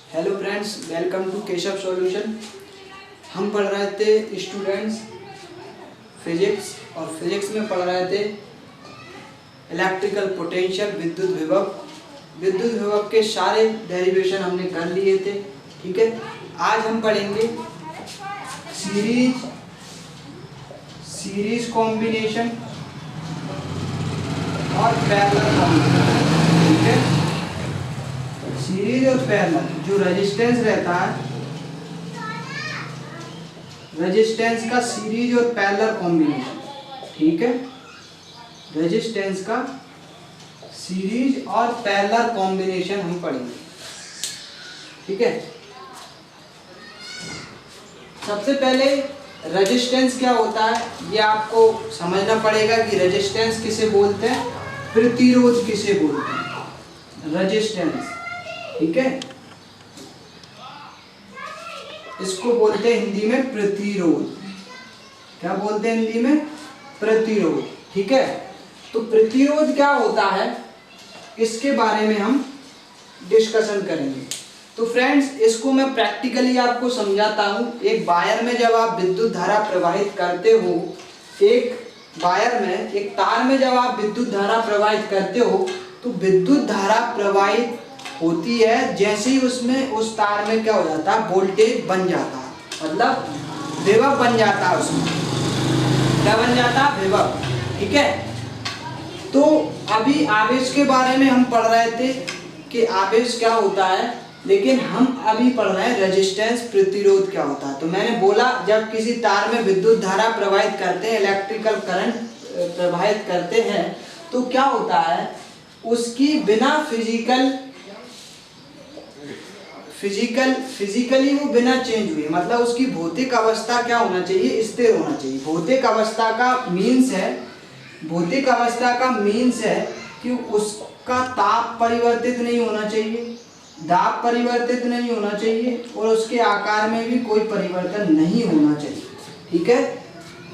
Hello friends, welcome to Keshav solution. हम पढ़ रहे थे स्टूडेंट्स फिजिक्स और फिजिक्स में पढ़ रहे थे इलेक्ट्रिकल पोटेंशियल, विद्युत विभव के सारे डेरिवेशन हमने कर लिए थे। ठीक है, आज हम पढ़ेंगे सीरीज कॉम्बिनेशन और पैरेलल कॉम्बिनेशन। ठीक है, सीरीज और पैरेलल जो रेजिस्टेंस रहता है, रेजिस्टेंस का सीरीज और पैरेलल कॉम्बिनेशन। ठीक है, रेजिस्टेंस का सीरीज और पैरेलल कॉम्बिनेशन हम पढ़ेंगे। ठीक है, सबसे पहले रेजिस्टेंस क्या होता है ये आपको समझना पड़ेगा कि रेजिस्टेंस किसे बोलते हैं, प्रतिरोध किसे बोलते हैं। रेजिस्टेंस, ठीक है, इसको बोलते हैं हिंदी में प्रतिरोध। क्या बोलते हैं हिंदी में? प्रतिरोध। ठीक है, तो प्रतिरोध क्या होता है इसके बारे में हम डिस्कशन करेंगे। तो फ्रेंड्स, इसको मैं प्रैक्टिकली आपको समझाता हूँ। एक वायर में जब आप विद्युत धारा प्रवाहित करते हो, एक वायर में, एक तार में जब आप विद्युत धारा प्रवाहित करते हो तो विद्युत धारा प्रवाहित होती है, जैसे ही उसमें उस तार में क्या हो जाता है, वोल्टेज बन जाता है, मतलब विभव बन जाता है। उसमें क्या बन जाता है? विभव। ठीक है, तो अभी आवेश के बारे में हम पढ़ रहे थे कि आवेश क्या होता है, लेकिन हम अभी पढ़ रहे हैं रेजिस्टेंस, प्रतिरोध क्या होता है। तो मैंने बोला जब किसी तार में विद्युत धारा प्रवाहित करते हैं, इलेक्ट्रिकल करंट प्रवाहित करते हैं, तो क्या होता है, उसकी बिना फिजिकली वो बिना चेंज हुए, मतलब उसकी भौतिक अवस्था क्या होना चाहिए, स्थिर होना चाहिए। भौतिक अवस्था का मीन्स है कि उसका ताप परिवर्तित नहीं होना चाहिए, दाब परिवर्तित नहीं होना चाहिए और उसके आकार में भी कोई परिवर्तन नहीं होना चाहिए। ठीक है,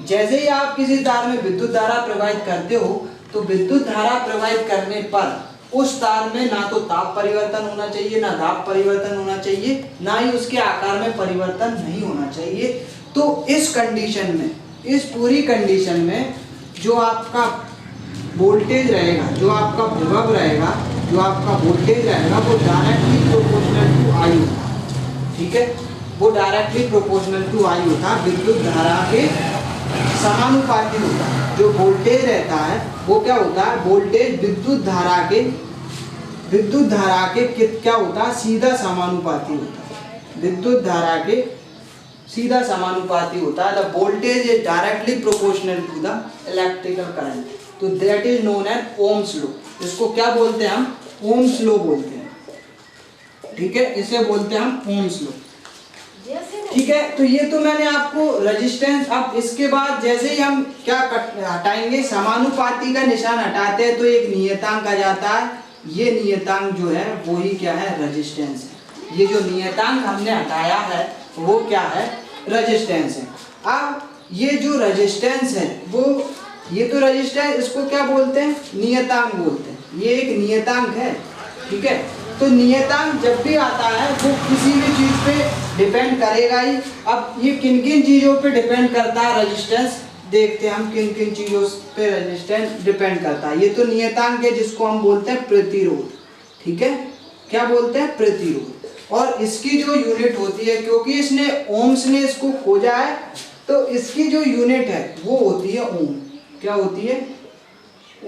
जैसे ही आप किसी तार में विद्युत धारा प्रवाहित करते हो तो विद्युत धारा प्रवाहित करने पर उस तार में ना तो ताप परिवर्तन होना चाहिए, ना दाब परिवर्तन होना चाहिए, ना ही उसके आकार में परिवर्तन नहीं होना चाहिए। तो इस कंडीशन में, इस पूरी कंडीशन में जो आपका वोल्टेज रहेगा, जो आपका विभव रहेगा, जो आपका वोल्टेज रहेगा, वो डायरेक्टली प्रोपोर्शनल टू आई होता। ठीक है, वो डायरेक्टली प्रोपोर्शनल टू आई होता, विद्युत धारा के समानुपाती होता है। जो वोल्टेज रहता है वो क्या होता है, वोल्टेज विद्युत धारा के क्या होता है, सीधा समानुपाती होता है। विद्युत धारा के सीधा समानुपाती होता है। The voltage is directly proportional to the electrical current, तो that is known as Ohm's law. इसको क्या बोलते हैं हम? ओम्स लॉ बोलते हैं। ठीक है, इसे बोलते हैं हम ओम्स लॉ। ठीक है, तो ये तो मैंने आपको रेजिस्टेंस। अब इसके बाद जैसे ही हम क्या हटाएंगे, समानुपाती का निशान हटाते हैं तो एक नियतांक आ जाता है। ये नियतांक जो है वो ही क्या है, रेजिस्टेंस है। ये जो नियतांक हमने हटाया है वो क्या है, रेजिस्टेंस है। अब ये जो रेजिस्टेंस है वो, ये तो रेजिस्टेंस, इसको क्या बोलते हैं, नियतांक बोलते हैं। ये एक नियतांक है। ठीक है, तो नियतांक जब भी आता है वो किसी भी चीज पे डिपेंड करेगा ही। अब ये किन किन चीजों पे डिपेंड करता है रेजिस्टेंस, देखते हैं हम किन किन चीजों पे रेजिस्टेंस डिपेंड करता है। ये तो नियतांक है जिसको हम बोलते हैं प्रतिरोध। ठीक है, क्या बोलते हैं, प्रतिरोध। और इसकी जो यूनिट होती है, क्योंकि इसने ओम्स ने इसको खोजा है, तो इसकी जो यूनिट है वो होती है ओम। क्या होती है?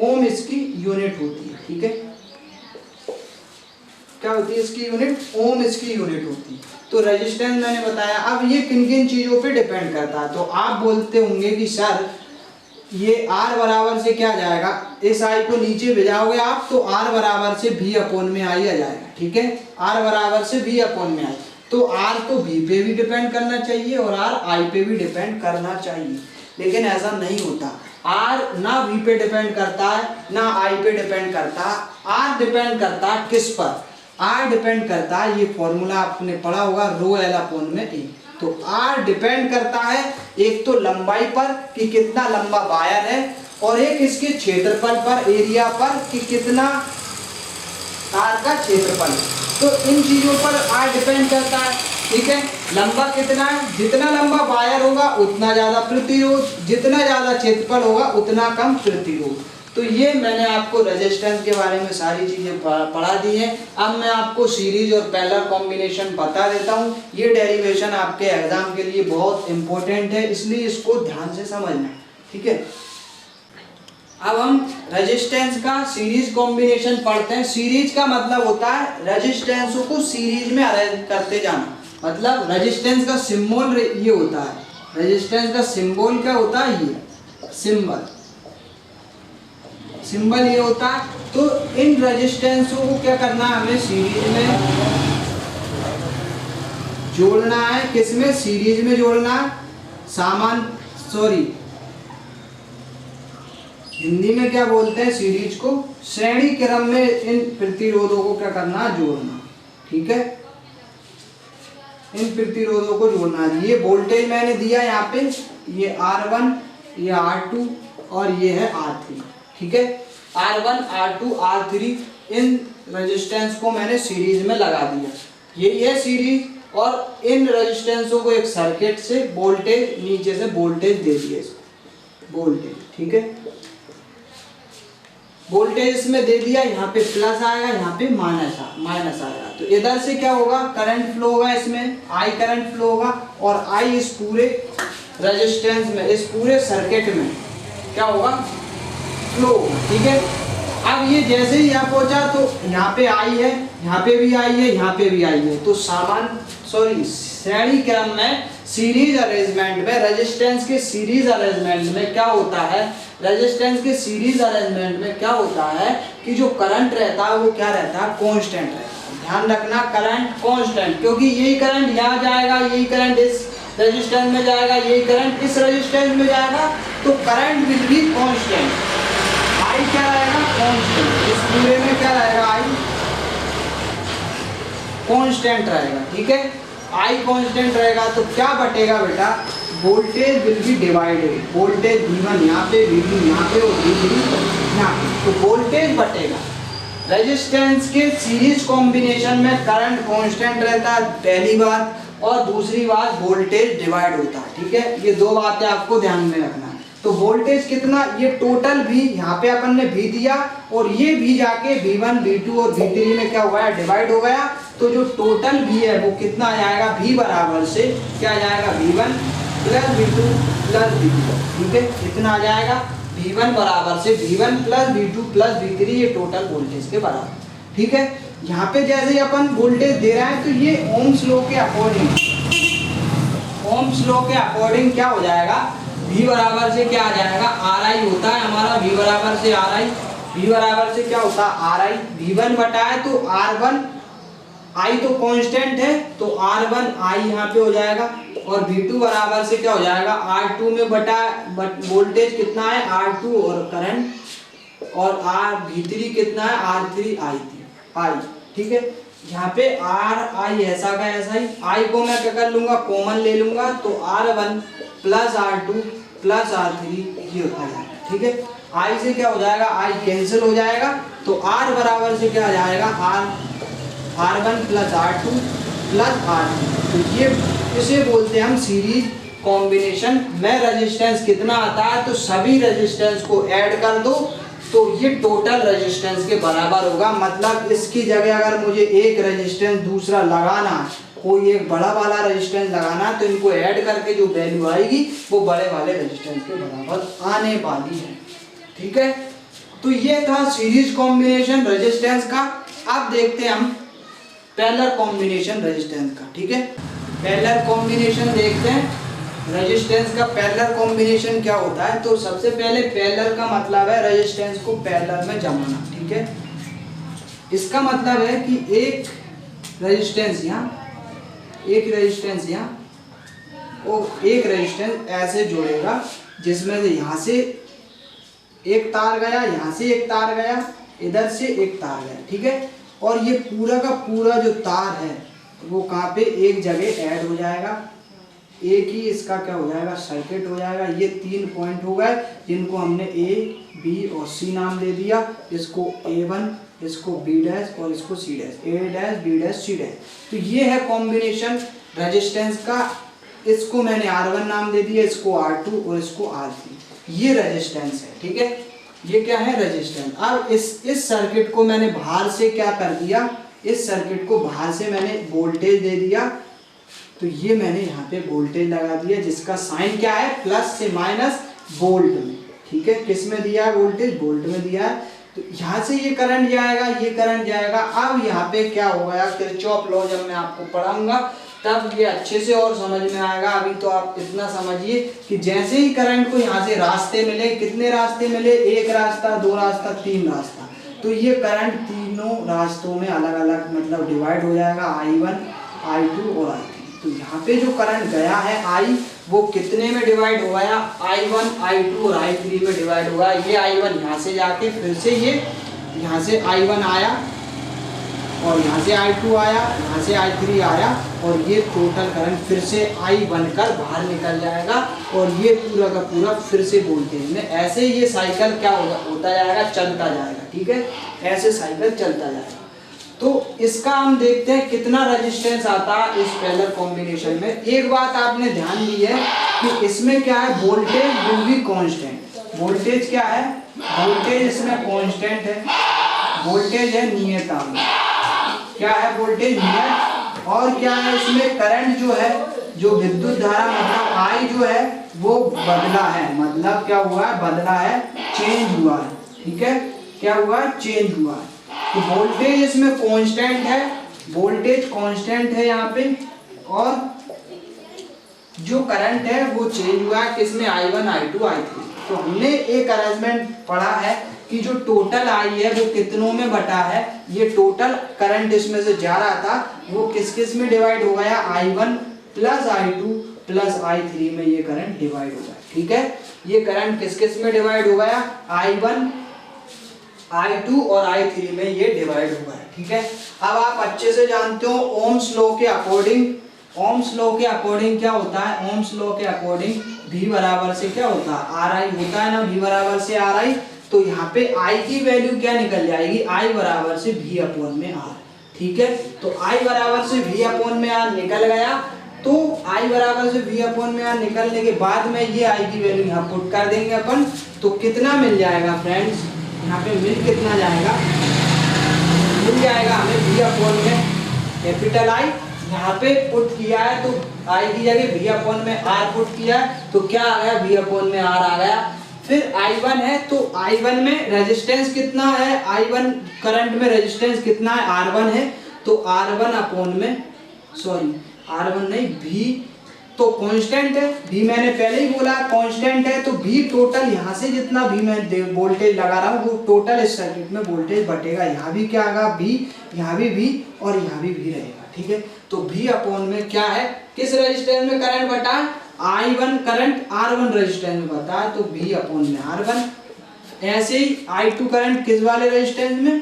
ओम इसकी यूनिट होती है। ठीक है, क्या होती है इसकी यूनिट? ओम इसकी यूनिट होती है। तो रेजिस्टेंस मैंने बताया। अब ये किन किन चीजों पे डिपेंड करता है, तो आप बोलते होंगे कि सर ये R बराबर से क्या जाएगा, इस I को नीचे भिजाओगे आप तो R बराबर से V अपॉन में I आ जाएगा। ठीक है, R बराबर से V अपॉन में I, तो R तो V पे भी डिपेंड करना चाहिए और R I पे भी डिपेंड करना चाहिए, लेकिन ऐसा नहीं होता। R ना V पे डिपेंड करता है ना I पे डिपेंड करता है। R डिपेंड करता है किस पर? R डिपेंड करता है, ये फॉर्मूला आपने पढ़ा होगा, रो L अपॉन में A। तो R डिपेंड करता है एक तो लंबाई पर कि कितना लंबा वायर है, और एक इसके क्षेत्रफल पर, एरिया पर, कि कितना तार का क्षेत्रफल है। तो इन चीज़ों पर आर डिपेंड करता है, ठीक है। लंबा कितना है, जितना लंबा वायर होगा उतना ज़्यादा प्रतिरोध, जितना ज़्यादा क्षेत्रफल होगा उतना कम प्रतिरोध। तो ये मैंने आपको रेजिस्टेंस के बारे में सारी चीज़ें पढ़ा दी हैं। अब मैं आपको सीरीज और पैरेलल कॉम्बिनेशन बता देता हूँ। ये डेरिवेशन आपके एग्जाम के लिए बहुत इंपॉर्टेंट है, इसलिए इसको ध्यान से समझना, ठीक है। अब हम रेजिस्टेंस का सीरीज कॉम्बिनेशन पढ़ते हैं। सीरीज का मतलब होता है रेजिस्टेंसों को सीरीज में अरेंज करते जाना। मतलब रेजिस्टेंस का सिंबल ये होता है, रेजिस्टेंस का सिंबल क्या होता है, ये सिंबल ये होता है। तो इन रेजिस्टेंसों को क्या करना है, हमें सीरीज में जोड़ना है। किसमें, सीरीज में जोड़ना है। हिंदी में क्या बोलते हैं सीरीज को, श्रेणी क्रम में इन प्रतिरोधों को क्या करना है, जोड़ना, ठीक है। इन प्रतिरोधों को जोड़ना है। ये वोल्टेज मैंने दिया यहाँ पे, ये R1, ये R2 और ये है R3, ठीक है। R1, R2, R3 in resistance को मैंने सीरीज में लगा दिया, यही है सीरीज। और इन रेजिस्टेंसों को एक सर्किट से वोल्टेज, नीचे से वोल्टेज दे दिया इसको, वोल्टेज, ठीक है। वोल्टेज इसमें दे दिया, यहाँ पे प्लस आएगा, यहाँ पे माइनस आएगा। तो इधर से क्या होगा, करंट फ्लो होगा, इसमें I करंट फ्लो होगा और I इस पूरे रेजिस्टेंस में, इस पूरे सर्किट में क्या होगा, फ्लो होगा, ठीक है। अब ये जैसे ही यहाँ पहुंचा तो यहाँ पे I है, यहाँ पे भी I है, यहाँ पे भी I है। तो श्रेणी क्रम में सीरीज अरेंजमेंट में, रेजिस्टेंस के सीरीज अरेंजमेंट में क्या होता है, रेजिस्टेंस के सीरीज अरेंजमेंट में क्या होता है कि जो करंट रहता है वो क्या रहता है, कांस्टेंट रहता है। ध्यान रखना, करंट कांस्टेंट, क्योंकि यही करंट यहाँ जाएगा, यही करंट इस रेजिस्टेंस में जाएगा, यही करंट इस रेजिस्टेंस में जाएगा। तो current will be constant, I क्या रहेगा, कांस्टेंट। इस पूरे में क्या रहेगा, I कांस्टेंट रहेगा, ठीक है। I कांस्टेंट रहेगा तो क्या बटेगा बेटा, voltage will be divided, voltage V1 यहाँ पे, V2 यहाँ पे और V3 यहाँ पे, तो वोल्टेज बटेगा। रेजिस्टेंस के सीरीज कॉम्बिनेशन में करंट कांस्टेंट रहता है पहली बात, और दूसरी बात वोल्टेज डिवाइड होता है, ठीक है। ये दो बातें आपको ध्यान में रखना है। तो वोल्टेज कितना, ये टोटल भी यहाँ पे अपन ने V दिया और ये भी जाके V1, V2 और V3 में क्या हो गया, डिवाइड हो गया। तो जो टोटल V है वो कितना आ जाएगा, V बराबर से क्या आ जाएगा, V1 plus V2 plus V3, ठीक है। कितना आ जाएगा, V1 बराबर से V1 plus V2 plus V3, ये टोटल वोल्टेज के बराबर, ठीक है। यहाँ पे जैसे ही अपन वोल्टेज दे रहे हैं तो ये ओम्स लॉ के अकॉर्डिंग क्या हो जाएगा, V बराबर से क्या आ जाएगा, RI होता है हमारा, V बराबर से RI, V बराबर से क्या होता है, RI। V1 बटा है तो R1, I तो कांस्टेंट है तो R1 I यहाँ पे हो जाएगा, और V2 बराबर से क्या हो जाएगा, R2 में बटा वोल्टेज कितना है, R2 और करंट, और V3 कितना है, R3 I, ठीक है। यहाँ पे RI ऐसा का ऐसा ही, I को मैं क्या कर लूंगा, कॉमन ले लूंगा, तो R1 plus R2 plus R3 ये होता है, ठीक है। I से क्या हो जाएगा, I कैंसिल हो जाएगा, तो R बराबर से क्या आ जाएगा, R1 plus R2 plus R3। तो ये इसे बोलते हैं हम सीरीज कॉम्बिनेशन में। रेजिस्टेंस कितना आता है, तो सभी रेजिस्टेंस को ऐड कर दो तो ये टोटल रेजिस्टेंस के बराबर होगा। मतलब इसकी जगह अगर मुझे एक रेजिस्टेंस दूसरा लगाना है, कोई एक बड़ा वाला रेजिस्टेंस लगाना है, तो इनको ऐड करके जो वैल्यू आएगी वो बड़े वाले रेजिस्टेंस के बराबर आने वाली है, ठीक है। तो ये था सीरीज कॉम्बिनेशन रेजिस्टेंस का। अब देखते हैं हम पैरेलल कॉम्बिनेशन रेजिस्टेंस का, ठीक है। पैरेलल कॉम्बिनेशन देखते हैं रेजिस्टेंस का। पैरेलल कॉम्बिनेशन क्या होता है, तो सबसे पहले पैरेलल का मतलब है रेजिस्टेंस को पैरेलल में जमाना, ठीक है। इसका मतलब है कि एक रेजिस्टेंस यहाँ, एक रेजिस्टेंस यहाँ और एक रेजिस्टेंस ऐसे जोड़ेगा जिसमें से यहाँ से एक तार गया, यहाँ से एक तार गया, इधर से एक तार गया, ठीक है। और ये पूरा का पूरा जो तार है वो कहाँ पे, एक जगह ऐड हो जाएगा, एक ही इसका क्या हो जाएगा, सर्किट हो जाएगा। ये 3 पॉइंट हो गए जिनको हमने A, B और C नाम दे दिया। इसको A1, इसको बी डैश और इसको C dash, A dash B dash C dash. तो ये है कॉम्बिनेशन रेजिस्टेंस का। इसको मैंने R1 नाम दे दिया, इसको R2 और इसको R3। ये रेजिस्टेंस है, ठीक है, ये क्या है रेजिस्टेंस। अब इस सर्किट को मैंने बाहर से क्या कर दिया, इस सर्किट को बाहर से मैंने वोल्टेज दे दिया। तो ये मैंने यहाँ पे वोल्टेज लगा दिया जिसका साइन क्या है, प्लस से माइनस वोल्ट में, ठीक है। किस में दिया है वोल्टेज, वोल्ट में दिया है। तो यहाँ से ये करंट जाएगा, ये करंट जाएगा। अब यहाँ पे क्या होगा, किरचॉफ लॉ जब मैं आपको पढ़ाऊंगा तब ये अच्छे से और समझ में आएगा। अभी तो आप इतना समझिए कि जैसे ही करंट को यहाँ से रास्ते मिले, कितने रास्ते मिले, एक रास्ता, दो रास्ता, तीन रास्ता, तो ये करंट तीनों रास्तों में अलग अलग मतलब डिवाइड हो जाएगा, I1, I2 और I3। तो यहाँ पे जो करंट गया है I, वो कितने में डिवाइड हो गया, I1, I2 और I3 में डिवाइड होगा। ये I1 यहाँ से जाके फिर से ये यहाँ से I1 आया और यहाँ से I2 आया, यहाँ से I3 आया और ये टोटल करंट फिर से I बनकर बाहर निकल जाएगा और ये पूरा का पूरा फिर से वोल्टेज में ऐसे ये साइकिल क्या होता जाएगा, चलता जाएगा, ठीक है, ऐसे साइकिल चलता जाएगा। तो इसका हम देखते हैं कितना रेजिस्टेंस आता है इस पैरेलल कॉम्बिनेशन में। एक बात आपने ध्यान दी है कि इसमें क्या है, voltage will be constant. Voltage क्या है, वोल्टेज इसमें कांस्टेंट है, वोल्टेज है नियतांक। क्या है वोल्टेज नियत, और क्या है इसमें करंट जो है, जो विद्युत धारा मतलब I जो है वो बदला है, मतलब क्या हुआ है, बदला है, चेंज हुआ है, ठीक है, क्या हुआ है, चेंज हुआ है। तो वोल्टेज इसमें कांस्टेंट है, वोल्टेज कांस्टेंट है यहाँ पे, और जो करंट है वो चेंज हुआ है किसमें, I1, I2, I3। तो हमने एक अरेंजमेंट पढ़ा है कि जो टोटल I है वो कितनों में बटा है, ये टोटल करंट इसमें से जा रहा था वो किस किस में डिवाइड हो गया, I1 plus I2 plus I3 में ये करंट डिवाइड हो गया, ठीक है। ये करंट किस किस में डिवाइड हो गया, I1, I2 और I3 में ये डिवाइड हो गया, ठीक है। अब आप अच्छे से जानते हो ओम्स लॉ के अकॉर्डिंग, ओम्स लॉ के अकॉर्डिंग क्या होता है, ओम्स लॉ के अकॉर्डिंग V बराबर से क्या होता है, RI होता है ना, V बराबर से RI। तो यहाँ पे I की वैल्यू क्या निकल जाएगी, I बराबर से V अपॉन में R, ठीक है। तो I बराबर से V अपॉन में R निकल गया। तो I बराबर से V अपॉन में R निकलने के बाद में ये I की वैल्यू यहाँ पुट कर देंगे अपन। तो कितना मिल जाएगा फ्रेंड्स, यहाँ पे मिल कितना जाएगा, मिल जाएगा हमें V अपॉन में कैपिटल I, यहाँ पे पुट किया है तो I की जगह V अपॉन में R पुट किया है, तो क्या आ गया, V अपॉन में R आ गया। फिर I1 है, तो I1 में रेजिस्टेंस कितना है, I1 करंट में रेजिस्टेंस कितना है, R1 है। तो R1 अपॉन में, सॉरी R1 नहीं, V तो कांस्टेंट है, V मैंने पहले ही बोला कांस्टेंट है। तो V टोटल यहाँ से जितना भी मैं वोल्टेज लगा रहा हूँ वो टोटल इस सर्किट में वोल्टेज बटेगा। यहाँ भी क्या आएगा V, यहाँ भी V और यहाँ भी V रहेगा, ठीक है। तो V अपॉन में क्या है, किस रेजिस्टेंस में करंट बटा है, I1 करंट R1 रेजिस्टेंस में बता है, तो V अपॉन में R1। ऐसे ही I2 करंट किस वाले रेजिस्टेंस में,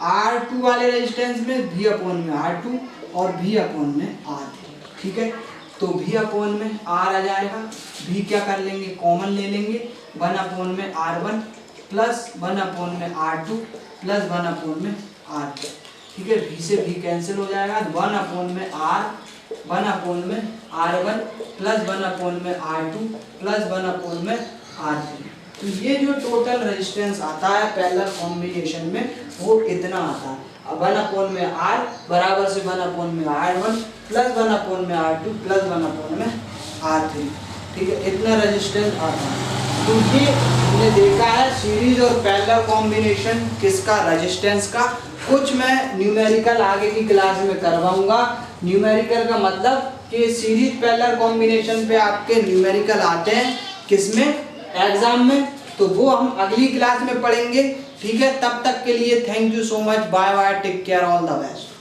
R2 वाले रेजिस्टेंस में, V अपॉन में R2 और V अपॉन में R3, ठीक है। तो V अपॉन में R आ जाएगा, V क्या कर लेंगे, कॉमन ले लेंगे, 1 अपॉन में R1 प्लस 1 अपॉन में R2 प्लस 1 अपॉन में R3, ठीक है। V से V कैंसिल हो जाएगा, 1 अपॉन में R, 1 अपॉन में R1 प्लस 1 अपॉन में R2 प्लस 1 अपॉन में R3। तो ये जो टोटल रेजिस्टेंस आता है पैरेलल कॉम्बिनेशन में वो इतना आता है। 1 अपॉन में R बराबर से 1 अपॉन में R1 प्लस 1 अपॉन में R2 प्लस 1 अपॉन में R3, ठीक है, इतना रेजिस्टेंस आता है। तो ये हमने देखा है सीरीज और पैरेलल कॉम्बिनेशन किसका, रेजिस्टेंस का। कुछ मैं न्यूमेरिकल आगे की क्लास में करवाऊंगा। न्यूमेरिकल का मतलब कि सीरीज पैरेलल कॉम्बिनेशन पे आपके न्यूमेरिकल आते हैं किसमें, एग्जाम में, तो वो हम अगली क्लास में पढ़ेंगे, ठीक है। तब तक के लिए thank you so much, bye bye, take care, all the best.